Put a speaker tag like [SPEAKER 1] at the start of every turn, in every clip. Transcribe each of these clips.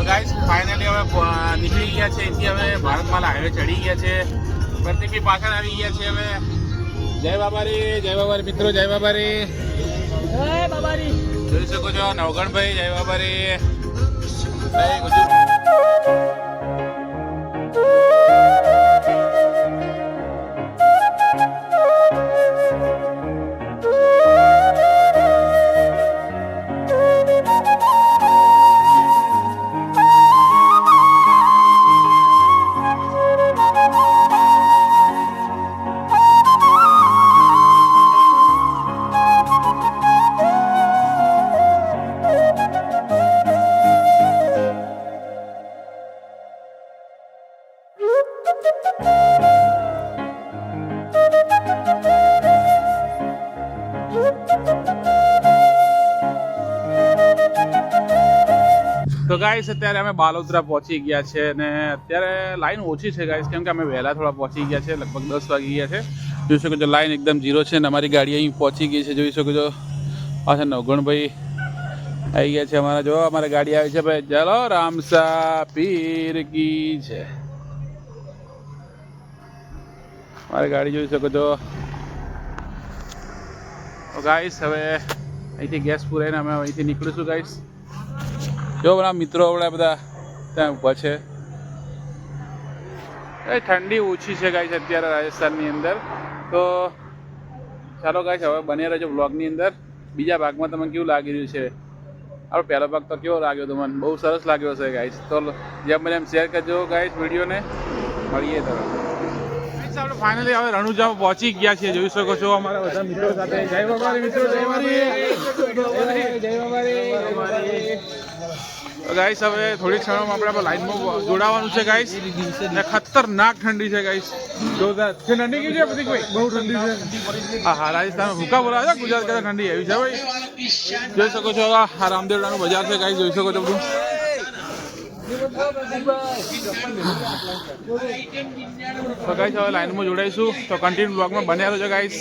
[SPEAKER 1] Guys finally હવે નીકળી ગયા છે અહીંથી, હવે ભારતમાલા હાઈવે ચડી ગયા છે. પ્રતિક બી પાછળ આવી ગયા છે. હવે જય બાબારી મિત્રો, જય બાબારી. જોઈ શકો છો નવગણભાઈ, જય બાબારી. તો ગાઈસ અત્યારે અમે બાલોતરા પહોંચી ગયા છે અને અત્યારે લાઈન ઓછી છે ગાઈસ, કેમ કે અમે વહેલા થોડા પહોંચી ગયા છે, લગભગ 10 વાગી ગયા છે. જોઈ શકો છો લાઈન એકદમ ઝીરો છે અને અમારી ગાડી અહીં પહોંચી ગઈ છે. જોઈ શકો છો પાછા નવગણભાઈ આવી ગયા છે અમારા. જો અમારી ગાડી આવી છે ભાઈ. ચાલો રામસા પીર કી છે. મારી ગાડી જોઈ શકો છો. ગાઈસ હવે અહીંથી ગેસ પુરાઈને અમે અહીંથી નીકળીશું ગાઈસ. જો બધા મિત્રો આપણા બધા ત્યાં ઊભા છે. ઠંડી ઓછી છે ગાઈસ અત્યારે રાજસ્થાનની અંદર. તો ચાલો ગાઈસ હવે બને રહેજો બ્લોગની અંદર. બીજા ભાગમાં તમને કેવું લાગી રહ્યું છે? આપણો પહેલો ભાગ તો કેવો લાગ્યો તમને? બહુ સરસ લાગ્યો છે ગાઈસ. તો જેમ બને એમ શેર કરજો ગાઈસ વિડીયોને. મળીએ તો આપણે ફાઇનલી હવે રણુજા પહોંચી ગયા છીએ. જોઈ શકો છો અમારા બધા મિત્રો સાથે. જય બાબારી મિત્રો, જય બાબારી. ગાઈસ હવે થોડી ક્ષણોમાં આપણે લાઈનમાં જોડાવાનું છે ગાઈસ. ને ખતરનાક ઠંડી છે ગાઈસ. જોરદાર ઠંડી કેવી છે પ્રતિકભાઈ? બહુ ઠંડી છે. હા રાજસ્થાનમાં ભૂકા બોલાવે છે. ગુજરાત કરતા ઠંડી એવી છે ભાઈ. જોઈ શકો છો આ રામદેવડાનું બજાર છે ગાઈસ. જોઈ શકો છો બધું. તો ગાઈસ હવે લાઈનમાં જોડાઈશું. તો કન્ટિન્યુ બ્લોગમાં બન્યા રહેજો ગાઈસ.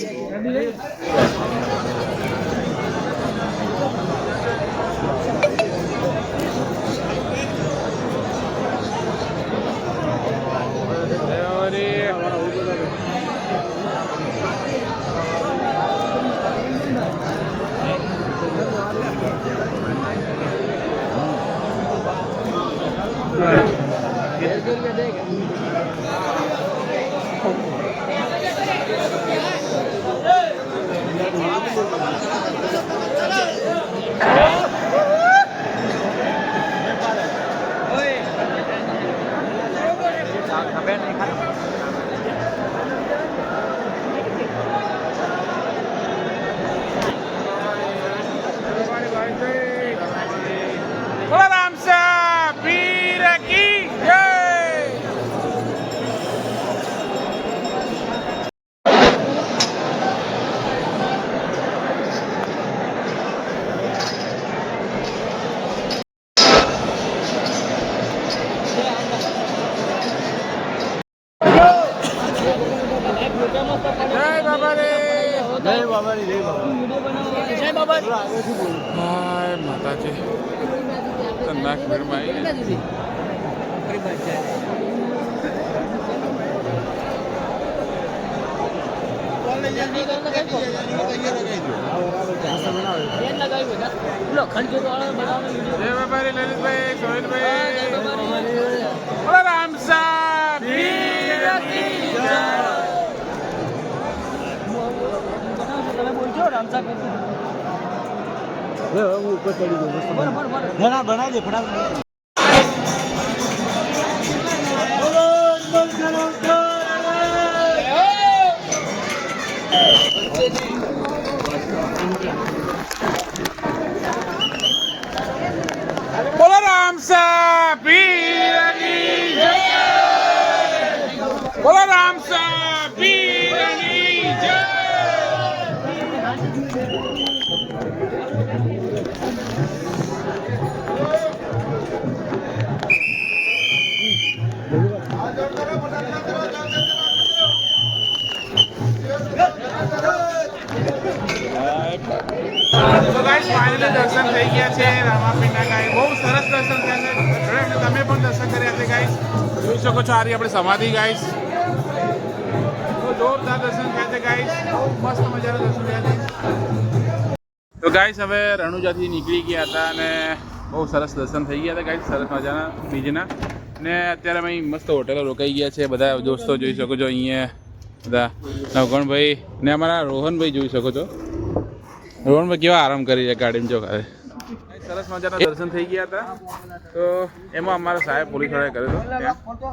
[SPEAKER 1] માતાજી ખતરનાક ભીડમાં આવી. જય બાબારી લલિતભાઈ, સોહિલભાઈ. રામસા પીર કી જય. ઉપર ચડી ગયો બનાવી દે ફટાફટ. બોલો રામસા પીર કી જય. બોલો રામસા પીર કી જય. તો ગાઈસ ફાઇનલી દર્શન થઈ ગયા છે રામાપીરના. બહુ સરસ દર્શન થયા છે. શકો છો આ રહી આપણી સમાધિ ગાઈસ. તો જોરદાર દર્શન થયા છે ગાઈસ. મસ્ત મજાના દર્શન થયા છે. તો ગાઈસ હવે રણુજાથી નીકળી ગયા હતા અને બહુ સરસ દર્શન થઈ ગયા હતા ગાઈસ, સરસ મજાના બીજના. ને અત્યારે અમે મસ્ત હોટેલો રોકાઈ ગયા છે. બધા દોસ્તો જોઈ શકો છો અહીંયા, બધા નવગણભાઈ ને અમારા રોહનભાઈ જોઈ શકો છો. રોહનભાઈ કેવા આરામ કરી છે ગાડીમાં જો ખાતે. સરસ મજાના દર્શન થઈ ગયા હતા. તો એમાં અમારા સાહેબ પોલીસવાળાએ કર્યો હતો.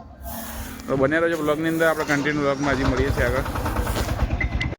[SPEAKER 1] તો બન્યા રહેજો બ્લોગની અંદર. આપણે કન્ટિન્યુ બ્લોગમાં હજી મળીએ છીએ આગળ.